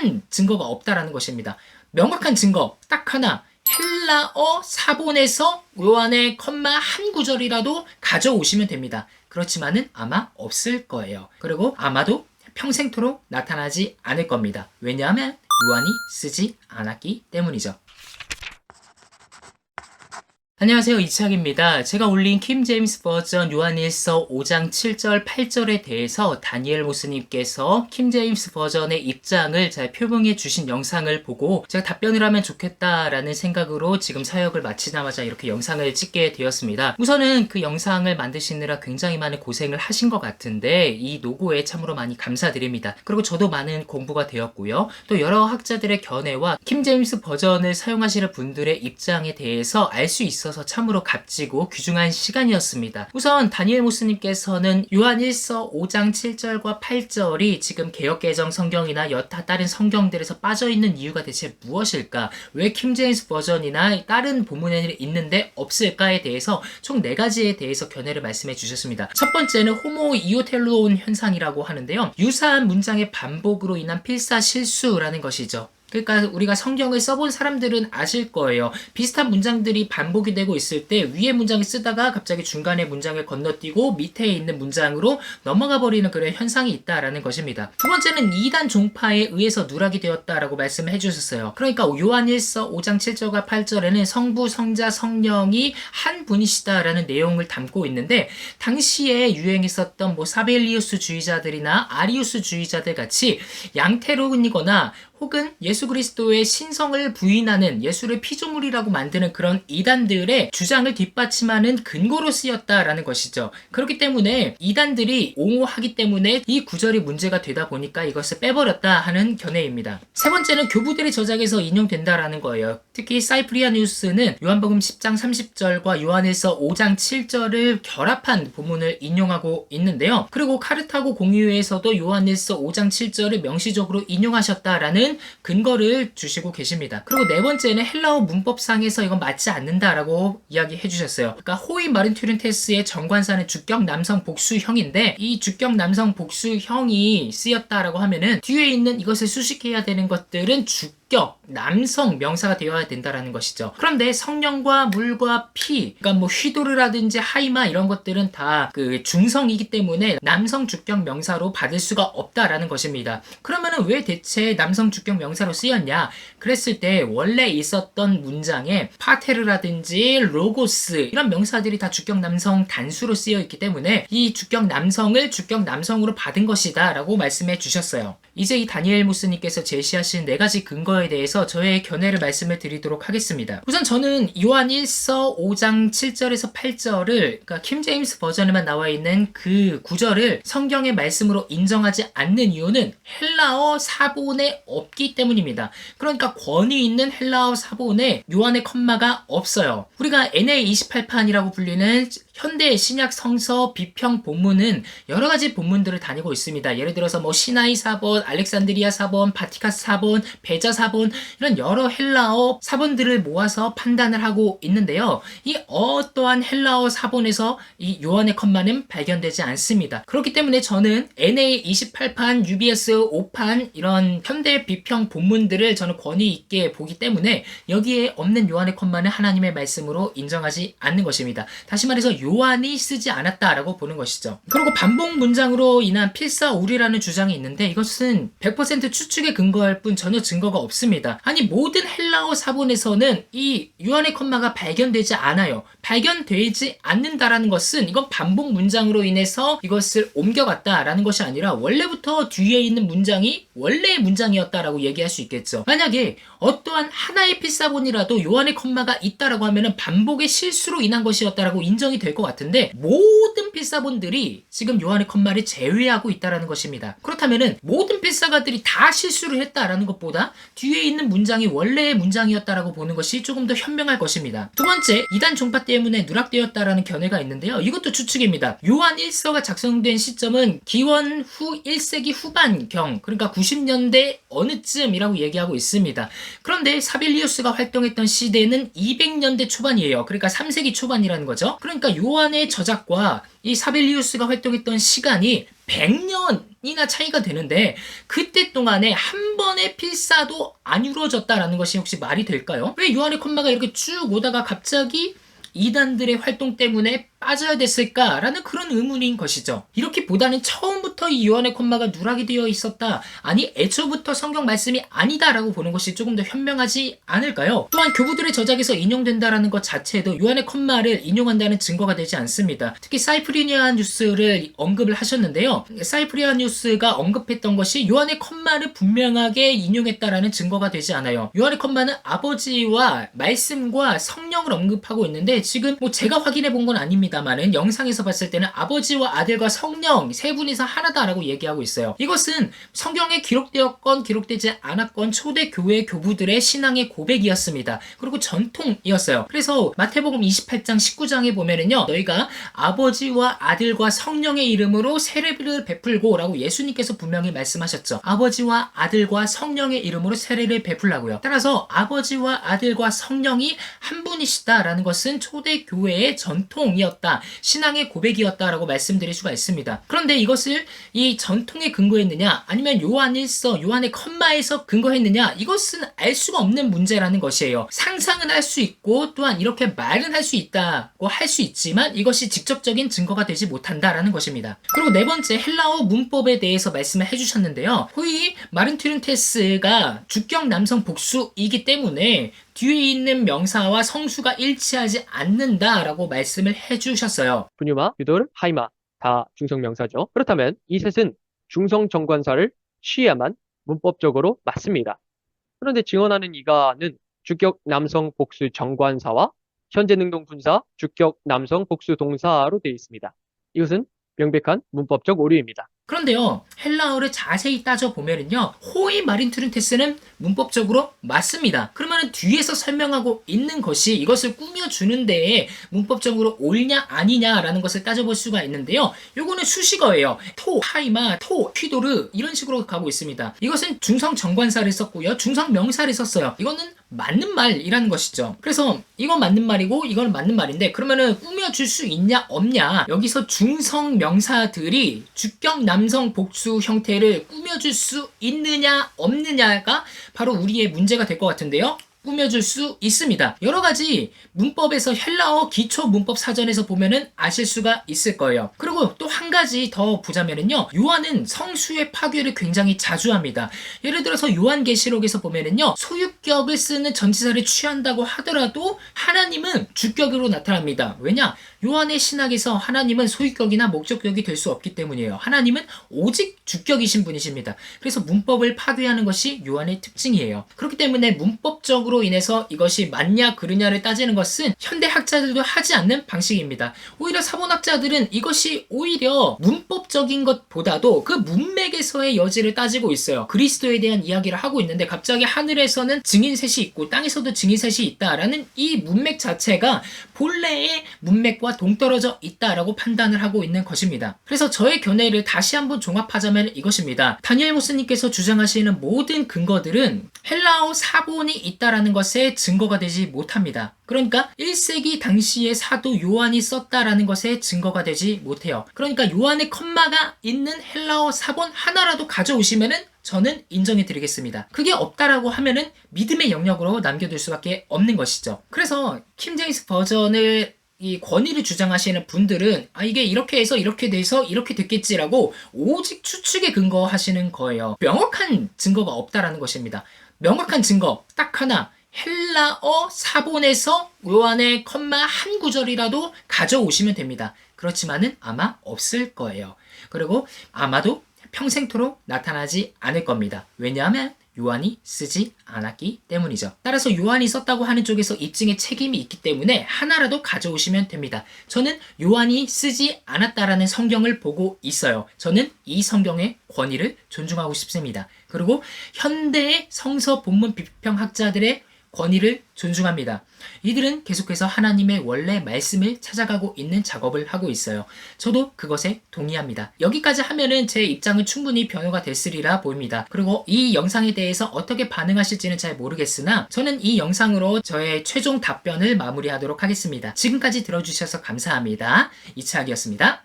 명확한 증거가 없다라는 것입니다. 명확한 증거 딱 하나, 헬라어 사본에서 요한의 컴마 한 구절이라도 가져오시면 됩니다. 그렇지만은 아마 없을 거예요. 그리고 아마도 평생토록 나타나지 않을 겁니다. 왜냐하면 요한이 쓰지 않았기 때문이죠. 안녕하세요, 이치학입니다. 제가 올린 킹 제임스 버전 요한일서 5장 7절 8절에 대해서 다니엘 모스님께서 킹 제임스 버전의 입장을 잘 표명해 주신 영상을 보고 제가 답변을 하면 좋겠다라는 생각으로 지금 사역을 마치자마자 이렇게 영상을 찍게 되었습니다. 우선은 그 영상을 만드시느라 굉장히 많은 고생을 하신 것 같은데 이 노고에 참으로 많이 감사드립니다. 그리고 저도 많은 공부가 되었고요. 또 여러 학자들의 견해와 킹 제임스 버전을 사용하시는 분들의 입장에 대해서 알 수 있어서 참으로 값지고 귀중한 시간이었습니다. 우선 다니엘 모스님께서는 요한일서 5장 7절과 8절이 지금 개역개정 성경이나 여타 다른 성경들에서 빠져있는 이유가 대체 무엇일까? 왜 킹 제임스 버전이나 다른 본문에 있는데 없을까에 대해서 총 4가지에 대해서 견해를 말씀해 주셨습니다. 첫 번째는 호모이오텔론 현상이라고 하는데요. 유사한 문장의 반복으로 인한 필사실수라는 것이죠. 그러니까 우리가 성경을 써본 사람들은 아실 거예요. 비슷한 문장들이 반복이 되고 있을 때 위에 문장을 쓰다가 갑자기 중간에 문장을 건너뛰고 밑에 있는 문장으로 넘어가 버리는 그런 현상이 있다라는 것입니다. 두 번째는 이단 종파에 의해서 누락이 되었다라고 말씀을 해주셨어요. 그러니까 요한일서 5장 7절과 8절에는 성부, 성자, 성령이 한 분이시다라는 내용을 담고 있는데 당시에 유행했었던 사벨리우스 주의자들이나 아리우스 주의자들 같이 양태론이거나 혹은 예수 그리스도의 신성을 부인하는 예수를 피조물이라고 만드는 그런 이단들의 주장을 뒷받침하는 근거로 쓰였다라는 것이죠. 그렇기 때문에 이단들이 옹호하기 때문에 이 구절이 문제가 되다 보니까 이것을 빼버렸다 하는 견해입니다. 세 번째는 교부들의 저작에서 인용된다라는 거예요. 특히 사이프리아누스는 요한복음 10장 30절과 요한일서 5장 7절을 결합한 본문을 인용하고 있는데요. 그리고 카르타고 공의회에서도 요한일서 5장 7절을 명시적으로 인용하셨다라는 근거를 주시고 계십니다. 그리고 네 번째는 헬라어 문법상에서 이건 맞지 않는다라고 이야기해 주셨어요. 그러니까 호이 마른튜른테스의 정관사는 주격 남성 복수형인데 이 주격 남성 복수형이 쓰였다라고 하면은 뒤에 있는 이것을 수식해야 되는 것들은 주격 남성 명사가 되어야 된다라는 것이죠. 그런데 성령과 물과 피, 그러니까 휘도르라든지 하이마 이런 것들은 다 그 중성이기 때문에 남성 주격 명사로 받을 수가 없다라는 것입니다. 그러면은 왜 대체 남성 주격 명사로 쓰였냐? 그랬을 때 원래 있었던 문장에 파테르라든지 로고스 이런 명사들이 다 주격 남성 단수로 쓰여 있기 때문에 이 주격 남성을 주격 남성으로 받은 것이다 라고 말씀해 주셨어요. 이제 이 다니엘 모스님께서 제시하신 4가지 근거에 대해서 저의 견해를 말씀을 드리도록 하겠습니다. 우선 저는 요한일서 5장 7절에서 8절을 그러니까 킹 제임스 버전에만 나와 있는 그 구절을 성경의 말씀으로 인정하지 않는 이유는 헬라어 사본에 없기 때문입니다. 그러니까 권위 있는 헬라어 사본에 요한의 컴마가 없어요. 우리가 NA28판이라고 불리는 현대 신약 성서 비평 본문은 여러 가지 본문들을 다니고 있습니다. 예를 들어서 시나이 사본, 알렉산드리아 사본, 바티카스 사본, 베자 사본 이런 여러 헬라어 사본들을 모아서 판단을 하고 있는데요. 이 어떠한 헬라어 사본에서 이 요한의 컴마는 발견되지 않습니다. 그렇기 때문에 저는 NA28판, UBS 5판 이런 현대 비평 본문들을 저는 권위 있게 보기 때문에 여기에 없는 요한의 컴마는 하나님의 말씀으로 인정하지 않는 것입니다. 다시 말해서 요한이 쓰지 않았다라고 보는 것이죠. 그리고 반복 문장으로 인한 필사오류라는 주장이 있는데 이것은 100% 추측에 근거할 뿐 전혀 증거가 없습니다. 아니 모든 헬라어 사본에서는 이 요한의 컴마가 발견되지 않아요. 발견되지 않는다라는 것은 이건 반복 문장으로 인해서 이것을 옮겨갔다라는 것이 아니라 원래부터 뒤에 있는 문장이 원래의 문장이었다라고 얘기할 수 있겠죠. 만약에 어떠한 하나의 필사본이라도 요한의 컴마가 있다라고 하면은 반복의 실수로 인한 것이었다라고 인정이 될 것 같은데 모든 필사본들이 지금 요한의 컴마를 제외하고 있다라는 것입니다. 그렇다면은 모든 필사가들이 다 실수를 했다라는 것보다 뒤에 있는 문장이 원래의 문장이었다라고 보는 것이 조금 더 현명할 것입니다. 두 번째, 이단 종파 때문에 누락되었다라는 견해가 있는데요. 이것도 추측입니다. 요한 1서가 작성된 시점은 기원 후 1세기 후반경, 그러니까 90년대 어느쯤이라고 얘기하고 있습니다. 그런데 사빌리우스가 활동했던 시대는 200년대 초반이에요. 그러니까 3세기 초반이라는 거죠. 그러니까 요한의 저작과 이 사빌리우스가 활동했던 시간이 100년 년이나 차이가 되는데 그때 동안에 한 번의 필사도 안 이루어졌다라는 것이 혹시 말이 될까요? 왜 요한의 컴마가 이렇게 쭉 오다가 갑자기 이단들의 활동 때문에 빠져야 됐을까라는 그런 의문인 것이죠. 이렇기보다는 처음부터 이 요한의 콤마가 누락이 되어 있었다. 아니 애초부터 성경 말씀이 아니다라고 보는 것이 조금 더 현명하지 않을까요? 또한 교부들의 저작에서 인용된다라는 것 자체도 요한의 콤마를 인용한다는 증거가 되지 않습니다. 특히 사이프리니아누스를 언급을 하셨는데요. 사이프리아누스가 언급했던 것이 요한의 콤마를 분명하게 인용했다라는 증거가 되지 않아요. 요한의 콤마는 아버지와 말씀과 성령을 언급하고 있는데 지금 뭐 제가 확인해 본 건 아닙니다만은 영상에서 봤을 때는 아버지와 아들과 성령 세 분이서 하나다라고 얘기하고 있어요. 이것은 성경에 기록되었건 기록되지 않았건 초대 교회 교부들의 신앙의 고백이었습니다. 그리고 전통이었어요. 그래서 마태복음 28장 19장에 보면은요, 너희가 아버지와 아들과 성령의 이름으로 세례를 베풀고 라고 예수님께서 분명히 말씀하셨죠. 아버지와 아들과 성령의 이름으로 세례를 베풀라고요. 따라서 아버지와 아들과 성령이 한 분이시다라는 것은 초대 교회의 전통이었다, 신앙의 고백이었다라고 말씀드릴 수가 있습니다. 그런데 이것을 이 전통에 근거했느냐 아니면 요한 1서 요한의 컴마에서 근거했느냐, 이것은 알 수가 없는 문제라는 것이에요. 상상은 할 수 있고 또한 이렇게 말은 할 수 있다고 할 수 있지만 이것이 직접적인 증거가 되지 못한다라는 것입니다. 그리고 네 번째, 헬라어 문법에 대해서 말씀을 해주셨는데요. 호이 마른튜른테스가 주격 남성 복수이기 때문에 뒤에 있는 명사와 성수가 일치하지 않는다라고 말씀을 해주셨어요. 분유마, 유돌, 하이마 다 중성명사죠. 그렇다면 이 셋은 중성정관사를 취해야만 문법적으로 맞습니다. 그런데 증언하는 이가는 주격 남성 복수 정관사와 현재 능동 분사 주격 남성 복수 동사로 되어 있습니다. 이것은 명백한 문법적 오류입니다. 그런데요, 헬라어를 자세히 따져보면요, 호이 마린투른테스는 문법적으로 맞습니다. 그러면 뒤에서 설명하고 있는 것이 이것을 꾸며주는 데에 문법적으로 옳냐 아니냐라는 것을 따져볼 수가 있는데요. 요거는 수식어예요. 토, 하이마, 토, 퀴도르 이런 식으로 가고 있습니다. 이것은 중성 정관사를 썼고요, 중성 명사를 썼어요. 이거는 맞는 말이라는 것이죠. 그래서 이건 맞는 말이고 이건 맞는 말인데, 그러면은 꾸며줄 수 있냐 없냐, 여기서 중성 명사들이 주격 남성 복수 형태를 꾸며줄 수 있느냐 없느냐가 바로 우리의 문제가 될 것 같은데요. 꾸며줄 수 있습니다. 여러 가지 문법에서 헬라어 기초 문법 사전에서 보면은 아실 수가 있을 거예요. 그리고 또 한 가지 더 보자면은요, 요한은 성수의 파괴를 굉장히 자주 합니다. 예를 들어서 요한계시록에서 보면은요, 소유격을 쓰는 전치사를 취한다고 하더라도 하나님은 주격으로 나타납니다. 왜냐? 요한의 신학에서 하나님은 소유격이나 목적격이 될 수 없기 때문이에요. 하나님은 오직 주격이신 분이십니다. 그래서 문법을 파괴하는 것이 요한의 특징이에요. 그렇기 때문에 문법적으로 인해서 이것이 맞냐 그르냐를 따지는 것은 현대 학자들도 하지 않는 방식입니다. 오히려 사본학자들은 이것이 오히려 문법적인 것보다도 그 문맥에서의 여지를 따지고 있어요. 그리스도에 대한 이야기를 하고 있는데 갑자기 하늘에서는 증인 셋이 있고 땅에서도 증인 셋이 있다라는 이 문맥 자체가 본래의 문맥과 동떨어져 있다라고 판단을 하고 있는 것입니다. 그래서 저의 견해를 다시 한번 종합하자면 이것입니다. 다니엘 모스님께서 주장하시는 모든 근거들은 헬라어 사본이 있다라는 것에 증거가 되지 못합니다. 그러니까 1세기 당시에 사도 요한이 썼다라는 것에 증거가 되지 못해요. 그러니까 요한의 컴마가 있는 헬라어 사본 하나라도 가져오시면은 저는 인정해 드리겠습니다. 그게 없다라고 하면은 믿음의 영역으로 남겨둘 수밖에 없는 것이죠. 그래서 킴 제임스 버전을 이 권위를 주장하시는 분들은 이게 이렇게 해서 이렇게 돼서 이렇게 됐겠지라고 오직 추측에 근거하시는 거예요. 명확한 증거가 없다라는 것입니다. 명확한 증거 딱 하나, 헬라어 사본에서 요한의 컴마 한 구절이라도 가져오시면 됩니다. 그렇지만은 아마 없을 거예요. 그리고 아마도 평생토록 나타나지 않을 겁니다. 왜냐하면 요한이 쓰지 않았기 때문이죠. 따라서 요한이 썼다고 하는 쪽에서 입증의 책임이 있기 때문에 하나라도 가져오시면 됩니다. 저는 요한이 쓰지 않았다라는 성경을 보고 있어요. 저는 이 성경의 권위를 존중하고 싶습니다. 그리고 현대의 성서 본문 비평학자들의 권위를 존중합니다. 이들은 계속해서 하나님의 원래 말씀을 찾아가고 있는 작업을 하고 있어요. 저도 그것에 동의합니다. 여기까지 하면은 제 입장은 충분히 변호가 됐으리라 보입니다. 그리고 이 영상에 대해서 어떻게 반응하실지는 잘 모르겠으나 저는 이 영상으로 저의 최종 답변을 마무리하도록 하겠습니다. 지금까지 들어주셔서 감사합니다. 이차학이었습니다.